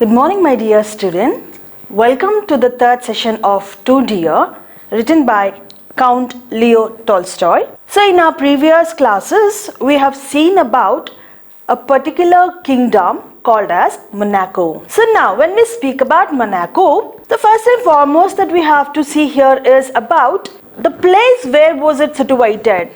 Good morning, my dear student. Welcome to the third session of Two Dear, written by Count Leo Tolstoy. So in our previous classes, we have seen about a particular kingdom called as Monaco. So now when we speak about Monaco, the first and foremost that we have to see here is about the place where was it situated.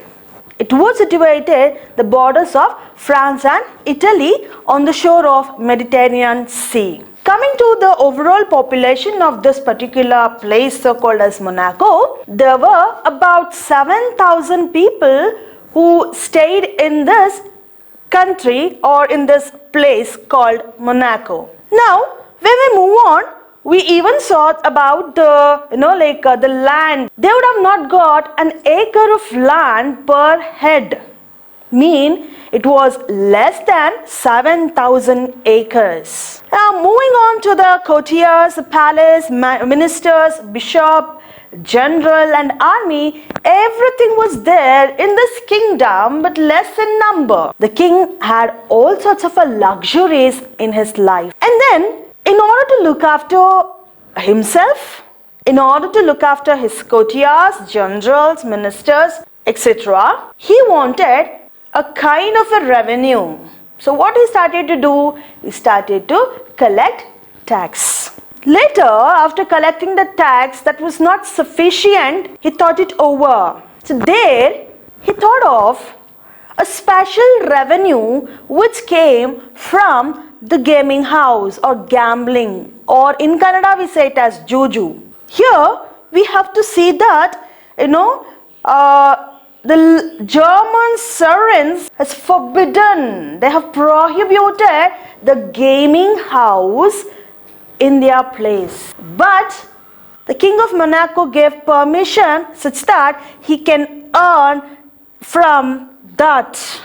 It was situated the borders of France and Italy on the shore of Mediterranean Sea. Coming to the overall population of this particular place so called as Monaco, there were about 7,000 people who stayed in this country or in this place called Monaco. Now, when we move on, we even saw about the land. They would have not got an acre of land per head. It was less than 7,000 acres. Now moving on to the courtiers, the palace, ministers, bishop, general and army, everything was there in this kingdom but less in number. The king had all sorts of luxuries in his life. And then in order to look after himself, in order to look after his courtiers, generals, ministers, etc., he wanted a kind of a revenue. So what he started to do? He started to collect tax. Later, after collecting the tax that was not sufficient, he thought it over. So there, he thought of a special revenue which came from the gaming house or gambling, or in Kannada we say it as juju. Here we have to see that the German sovereigns has forbidden, they have prohibited the gaming house in their place. But the King of Monaco gave permission such that he can earn from that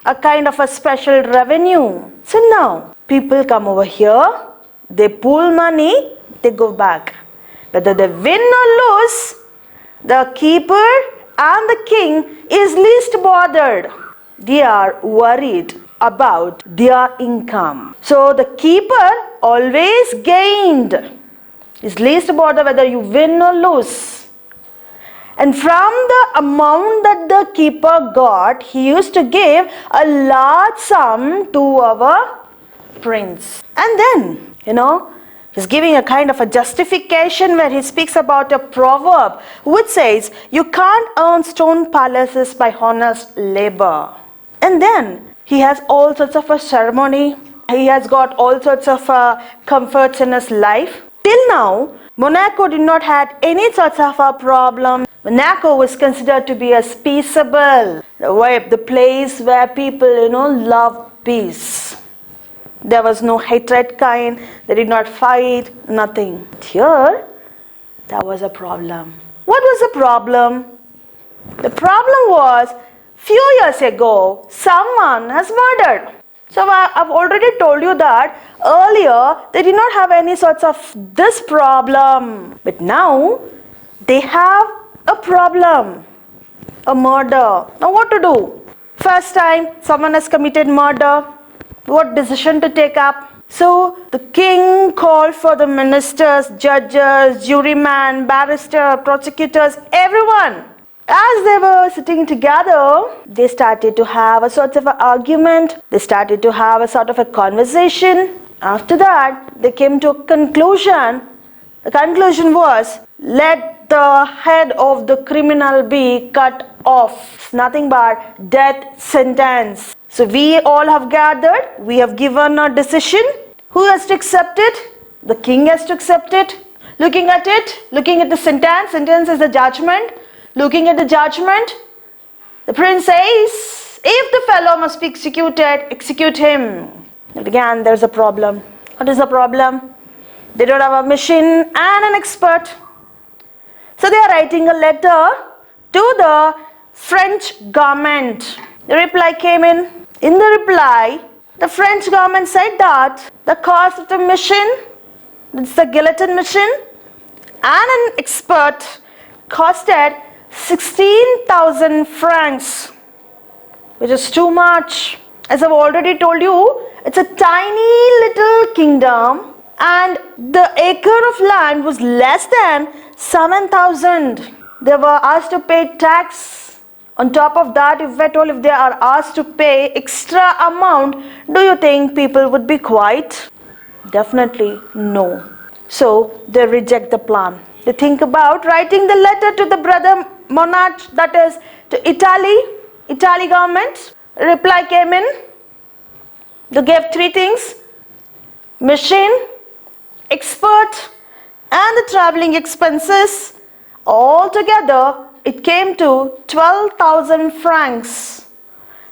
a kind of a special revenue. So now people come over here, they pool money, they go back. Whether they win or lose, the keeper and the king is least bothered. They are worried about their income. So the keeper always gained. Is least bothered whether you win or lose. And from the amount that the keeper got, he used to give a large sum to our prince. And then, he's giving a kind of a justification where he speaks about a proverb which says, you can't earn stone palaces by honest labor. And then he has all sorts of a ceremony. He has got all sorts of comforts in his life. Till now, Monaco did not have any sorts of a problem. Monaco was considered to be as peaceable, the place where people, love peace. There was no hatred kind, they did not fight, nothing. Here, there was a problem. What was the problem? The problem was, few years ago, someone has murdered. So I've already told you that earlier, they did not have any sorts of this problem. But now, they have a problem, a murder. Now what to do? First time, someone has committed murder. What decision to take up? So the king called for the ministers, judges, jurymen, barrister, prosecutors, everyone. As they were sitting together, they started to have a sort of an argument. They started to have a sort of a conversation. After that, they came to a conclusion. The conclusion was, let the head of the criminal be cut off. It's nothing but death sentence. So we all have gathered, we have given a decision. Who has to accept it? The king has to accept it. Looking at the sentence is the judgment. Looking at the judgment, the prince says, if the fellow must be executed, execute him. But again, there's a problem. What is the problem? They don't have a machine and an expert. So they are writing a letter to the French government. The reply came in. In the reply, the French government said that the cost of the machine, it's the guillotine machine, and an expert costed 16,000 francs, which is too much. As I've already told you, it's a tiny little kingdom and the acre of land was less than 7,000. They were asked to pay tax. On top of that, if they are asked to pay extra amount, do you think people would be quiet? Definitely no. So they reject the plan. They think about writing the letter to the brother monarch, that is to Italy government. A reply came in. They gave three things: machine, expert, and the traveling expenses. Altogether, it came to 12,000 francs.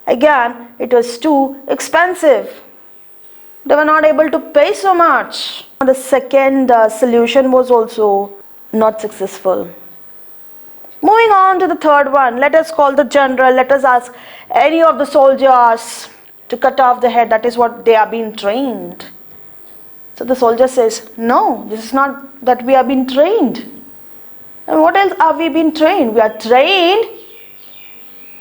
Again, it was too expensive. They were not able to pay so much. The second solution was also not successful. Moving on to the third one, let us call the general, let us ask any of the soldiers to cut off the head. That is what they are being trained. So the soldier says, no, this is not that we are being trained. And what else are we being trained? We are trained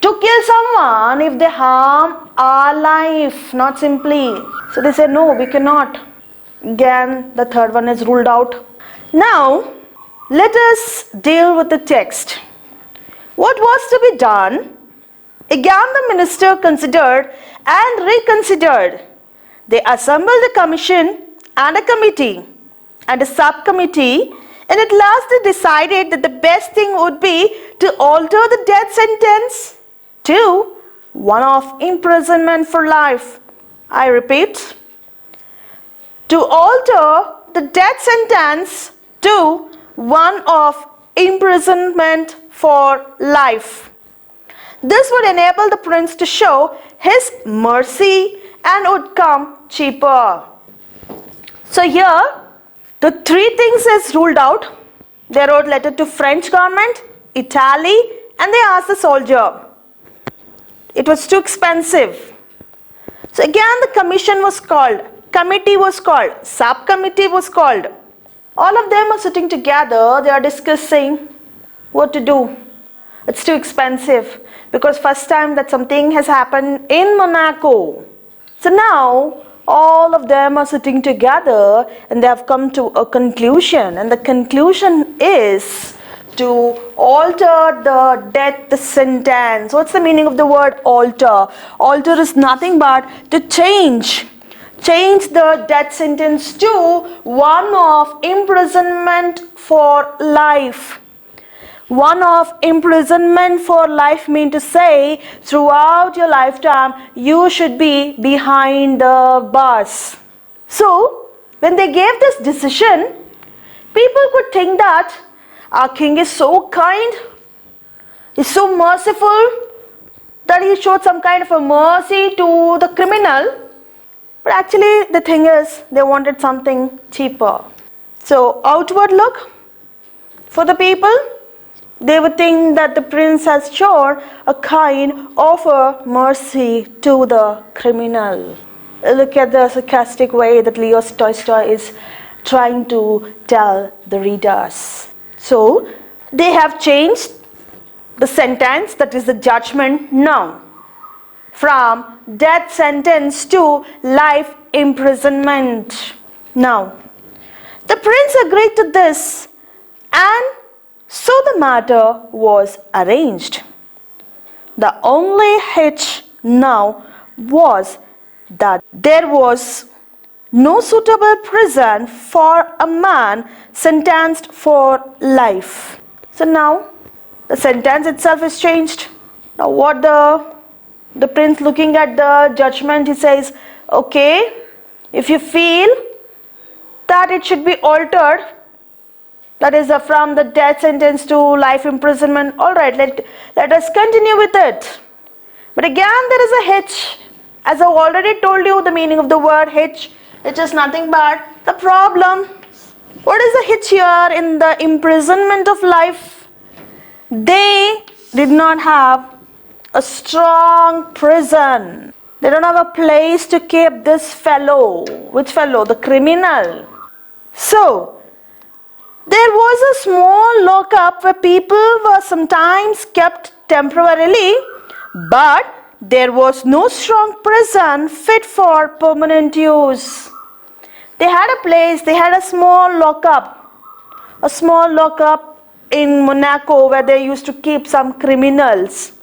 to kill someone if they harm our life, not simply. So they say, no, we cannot. Again, the third one is ruled out. Now, let us deal with the text. What was to be done? Again, the minister considered and reconsidered. They assembled a commission and a committee and a subcommittee, and at last they decided that the best thing would be to alter the death sentence to one of imprisonment for life. I repeat, to alter the death sentence to one of imprisonment for life. This would enable the prince to show his mercy and would come cheaper. So here, the three things is ruled out. They wrote letter to French government, Italy, and they asked the soldier. It was too expensive. So again, the commission was called, committee was called, subcommittee was called. All of them are sitting together. They are discussing what to do. It's too expensive because first time that something has happened in Monaco. So now all of them are sitting together and they have come to a conclusion, and the conclusion is to alter the death sentence. What's the meaning of the word alter? Alter is nothing but to change the death sentence to one of imprisonment for life. One of imprisonment for life means to say throughout your lifetime you should be behind the bars. So when they gave this decision, people could think that our king is so kind, he's so merciful that he showed some kind of a mercy to the criminal. But actually the thing is, they wanted something cheaper. So outward look for the people, they would think that the prince has shown a kind offer mercy to the criminal. Look at the sarcastic way that Leo Tolstoy is trying to tell the readers. So they have changed the sentence, that is the judgment now, from death sentence to life imprisonment. Now, the prince agreed to this, and so the matter was arranged. The only hitch now was that there was no suitable prison for a man sentenced for life. So now the sentence itself is changed. Now what the prince, looking at the judgment, he says, okay, if you feel that it should be altered, that is from the death sentence to life imprisonment, all right, let us continue with it. But again, there is a hitch. As I already told you, the meaning of the word hitch, it is nothing but the problem. What is the hitch here in the imprisonment of life? They did not have a strong prison. They don't have a place to keep this fellow. Which fellow? The criminal. So there was a small lockup where people were sometimes kept temporarily, but there was no strong prison fit for permanent use. they had a place, they had a small lockup in Monaco where they used to keep some criminals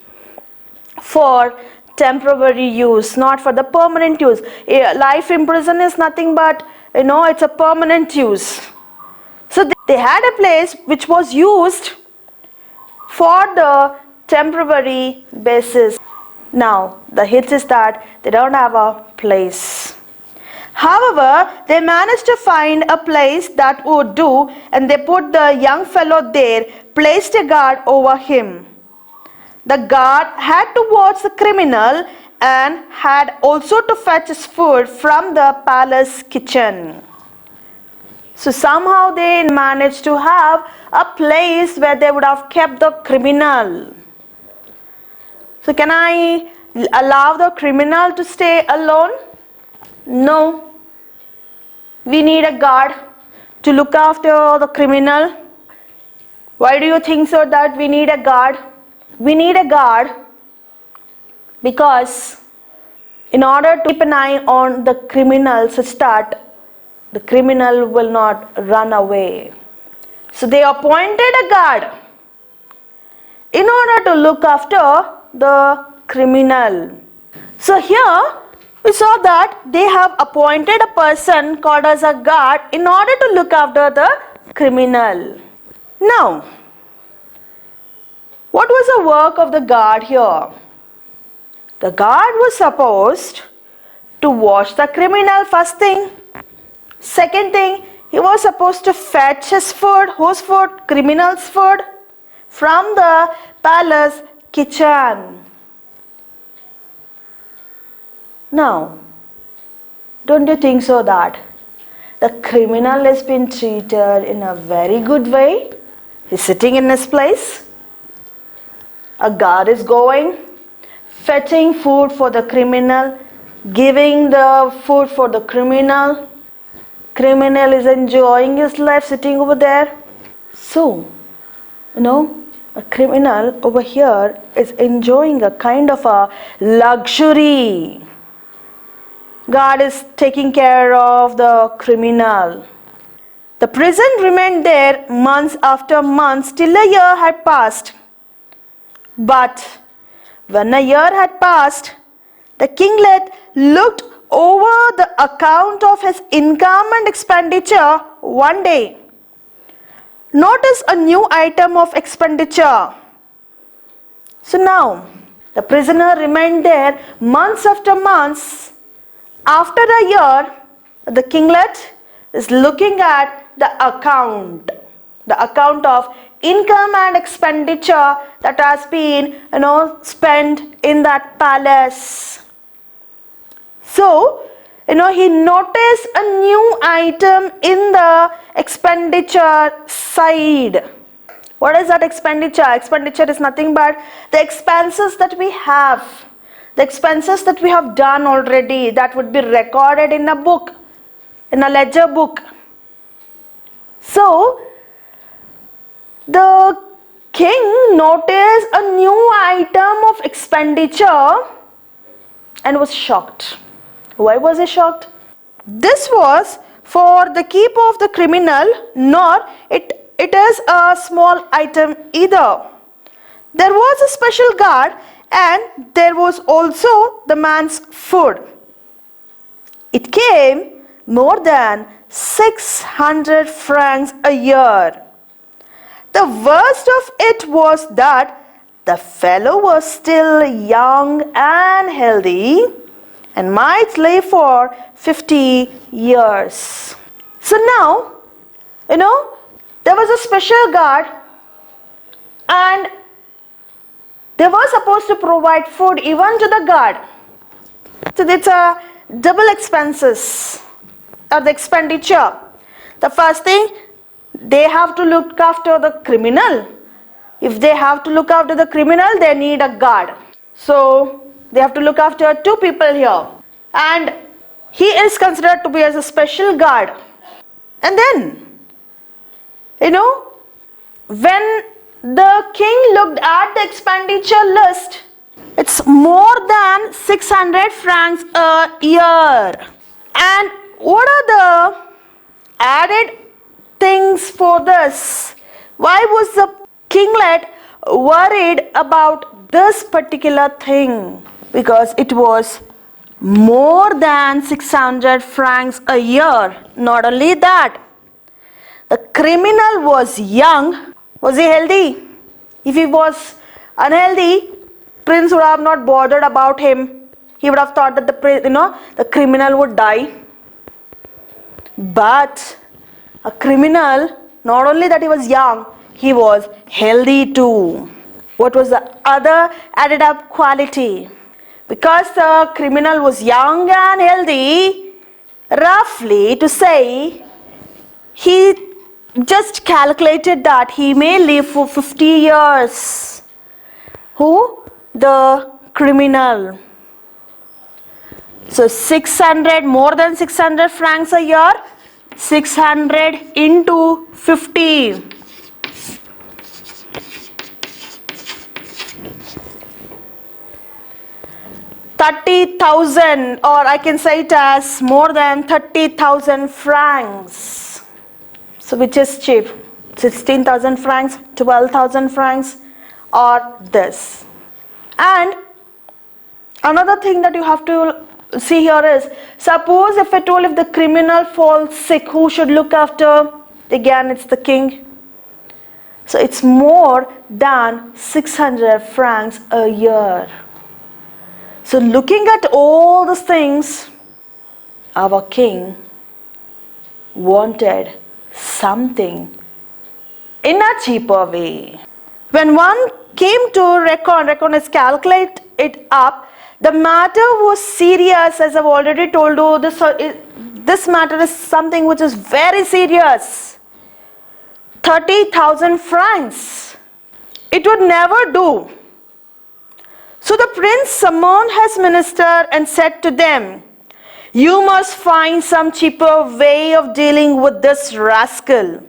for temporary use, not for the permanent use. Life in prison is nothing but, it's a permanent use. So they had a place which was used for the temporary basis. Now, the hit is that they don't have a place. However, they managed to find a place that would do, and they put the young fellow there, placed a guard over him. The guard had to watch the criminal and had also to fetch his food from the palace kitchen. So somehow they managed to have a place where they would have kept the criminal. So can I allow the criminal to stay alone? No. We need a guard to look after the criminal. Why do you think so that we need a guard? We need a guard because in order to keep an eye on the criminal such that the criminal will not run away. So they appointed a guard in order to look after the criminal. So here we saw that they have appointed a person called as a guard in order to look after the criminal. Now, what was the work of the guard here? The guard was supposed to watch the criminal first thing. Second thing, he was supposed to fetch his food, whose food? Criminal's food, from the palace kitchen. Now, don't you think so that the criminal has been treated in a very good way? He's sitting in his place. A guard is going, fetching food for the criminal, giving the food for the criminal. Criminal is enjoying his life sitting over there. So, a criminal over here is enjoying a kind of a luxury. God is taking care of the criminal. The prison remained there months after months till a year had passed. But when a year had passed, the kinglet looked over the account of his income and expenditure one day. Notice a new item of expenditure. So now, the prisoner remained there months after months. After a year, the kinglet is looking at the account of income and expenditure that has been, spent in that palace. So, he noticed a new item in the expenditure side. What is that expenditure? Expenditure is nothing but the expenses that we have. The expenses that we have done already, that would be recorded in a book, in a ledger book. So, the king noticed a new item of expenditure and was shocked. Why was he shocked? This was for the keep of the criminal, nor it is a small item either. There was a special guard and there was also the man's food. It came more than 600 francs a year. The worst of it was that the fellow was still young and healthy and might live for 50 years. So now, there was a special guard and they were supposed to provide food even to the guard. So it's a double expenses of the expenditure. The first thing, they have to look after the criminal. If they have to look after the criminal, they need a guard. So they have to look after two people here. And he is considered to be as a special guard. And then, when the king looked at the expenditure list, it's more than 600 francs a year. And what are the added things for this. Why was the kinglet worried about this particular thing? Because it was more than 600 francs a year. Not only that, the criminal was young. Was he healthy? If he was unhealthy, prince would have not bothered about him. He would have thought that the criminal would die. But a criminal, not only that he was young, he was healthy too. What was the other added up quality? Because the criminal was young and healthy, roughly to say, he just calculated that he may live for 50 years. Who? The criminal. So 600, more than 600 francs a year, 600 into 50. 30,000, or I can say it as more than 30,000 francs. So which is cheap? 16,000 francs, 12,000 francs, or this. And another thing that you have to see here is, suppose if at all if the criminal falls sick, who should look after? Again, it's the king. So it's more than 600 francs a year. So looking at all these things, our king wanted something in a cheaper way. When one came to reckon is calculate it up, the matter was serious, as I've already told you. This matter is something which is very serious. 30,000 francs. It would never do. So the prince summoned his minister and said to them, "You must find some cheaper way of dealing with this rascal.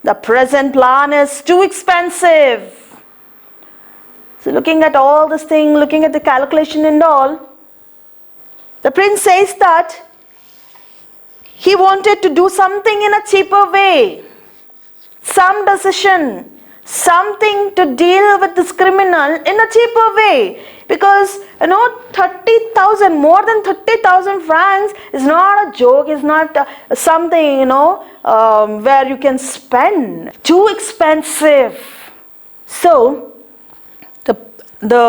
The present plan is too expensive." So looking at all this thing, looking at the calculation and all, the prince says that he wanted to do something in a cheaper way. Some decision, something to deal with this criminal in a cheaper way. Because 30,000, more than 30,000 francs is not a joke, is not something, where you can spend. Too expensive. So, the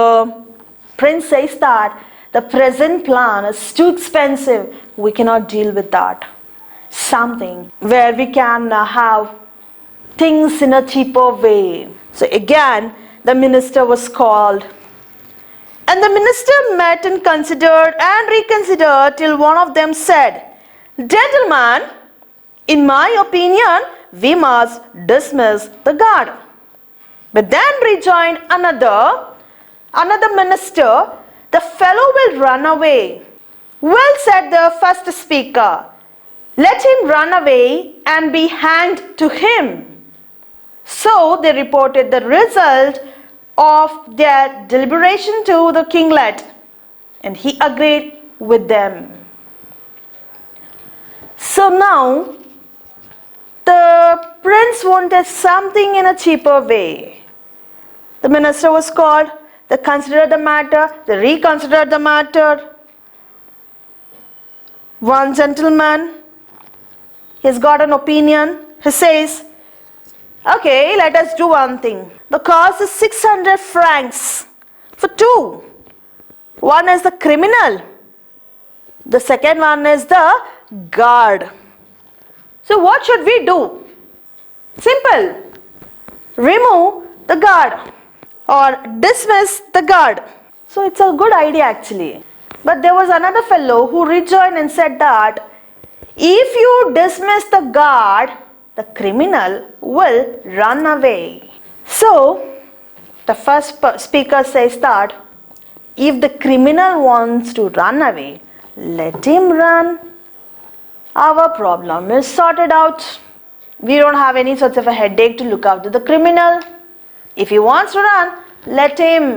prince says that the present plan is too expensive. We cannot deal with that. Something where we can have things in a cheaper way. So again, the minister was called. And the minister met and considered and reconsidered till one of them said, "Gentlemen, in my opinion, we must dismiss the guard." But then rejoined another minister, "The fellow will run away." "Well," said the first speaker, "let him run away and be hanged to him." So they reported the result of their deliberation to the kinglet, and he agreed with them. So now the prince wanted something in a cheaper way. The minister was called. They considered the matter. They reconsidered the matter. One gentleman, he's got an opinion. He says, "Okay, let us do one thing. The cost is 600 francs for two. One is the criminal. The second one is the guard. So what should we do? Simple. Remove the guard or dismiss the guard." So it's a good idea actually. But there was another fellow who rejoined and said that if you dismiss the guard, the criminal will run away. So the first speaker says that if the criminal wants to run away, let him run. Our problem is sorted out. We don't have any sorts of a headache to look after the criminal. If he wants to run, let him.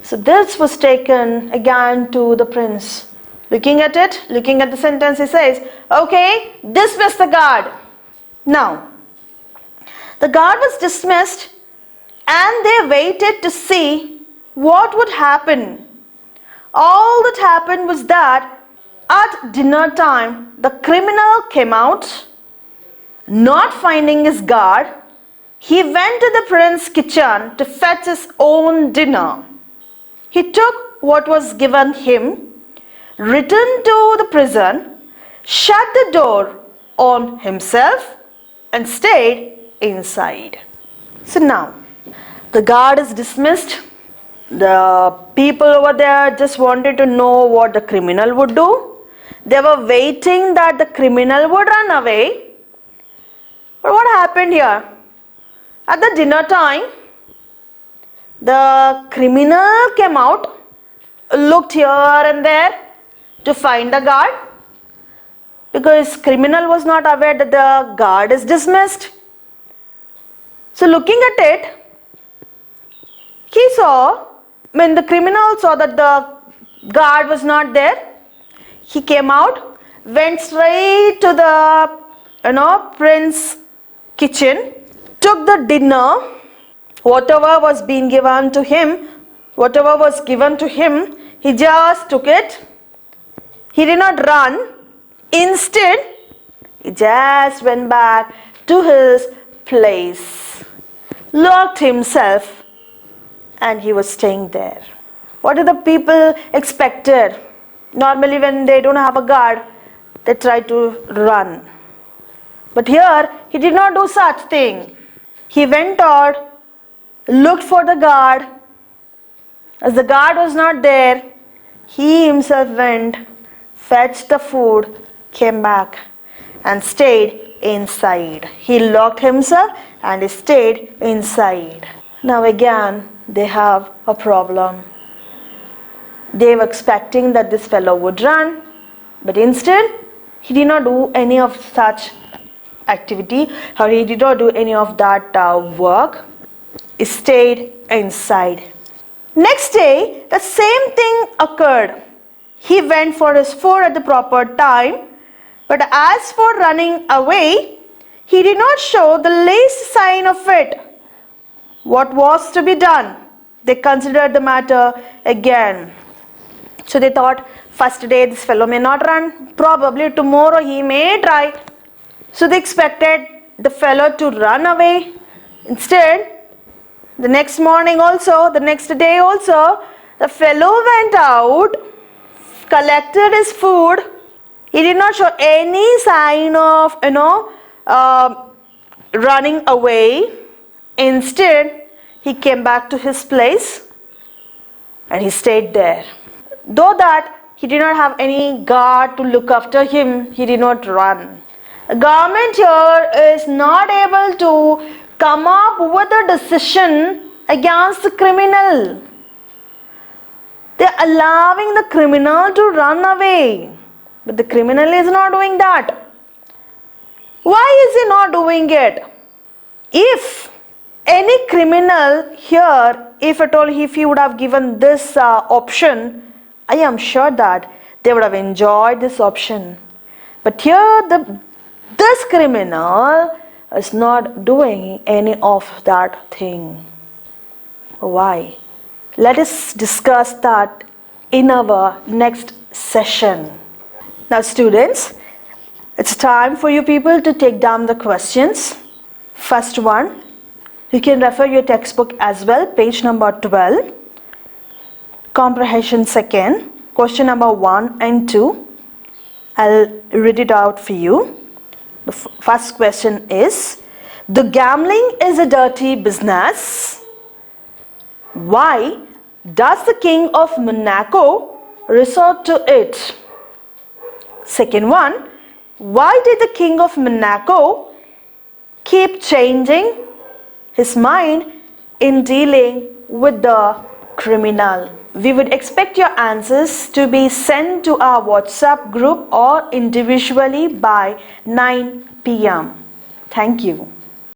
So this was taken again to the prince. Looking at it, looking at the sentence, he says, okay, dismiss the guard. Now, the guard was dismissed and they waited to see what would happen. All that happened was that at dinner time, the criminal came out. Not finding his guard, he went to the prince's kitchen to fetch his own dinner. He took what was given him, returned to the prison, shut the door on himself and stayed inside. So now, the guard is dismissed. The people over there just wanted to know what the criminal would do. They were waiting that the criminal would run away. But what happened here? At the dinner time, the criminal came out, looked here and there to find the guard, because criminal was not aware that the guard is dismissed. So looking at it, when the criminal saw that the guard was not there, he came out, went straight to the prince's kitchen, took the dinner, whatever was being given to him, he just took it. He did not run. Instead, he just went back to his place, locked himself, and he was staying there. What did the people expected? Normally when they don't have a guard, they try to run. But here, he did not do such thing. He went out, looked for the guard. As the guard was not there, he himself went, fetched the food, came back and stayed inside. He locked himself and he stayed inside. Now again, they have a problem. They were expecting that this fellow would run, but instead, he did not do any of such activity, or he did not do any of that work. He stayed inside. Next day, the same thing occurred. He went for his food at the proper time, but as for running away, he did not show the least sign of it. What was to be done? They considered the matter again. So they thought, first day this fellow may not run, probably tomorrow he may try. So they expected the fellow to run away. Instead, the next morning also, the next day also, the fellow went out, collected his food. He did not show any sign of, running away. Instead, he came back to his place and he stayed there. Though that he did not have any guard to look after him, he did not run. The government here is not able to come up with a decision against the criminal. They are allowing the criminal to run away. But the criminal is not doing that. Why is he not doing it? If any criminal here, if at all, if he would have given this option, I am sure that they would have enjoyed this option. But here, this criminal is not doing any of that thing. Why? Let us discuss that in our next session. Now students, it's time for you people to take down the questions. First one, you can refer your textbook as well, page number 12. Comprehension second, question number 1 and 2. I'll read it out for you. The first question is, the gambling is a dirty business. Why does the King of Monaco resort to it? Second one, why did the King of Monaco keep changing his mind in dealing with the criminal? We would expect your answers to be sent to our WhatsApp group or individually by 9 p.m. Thank you.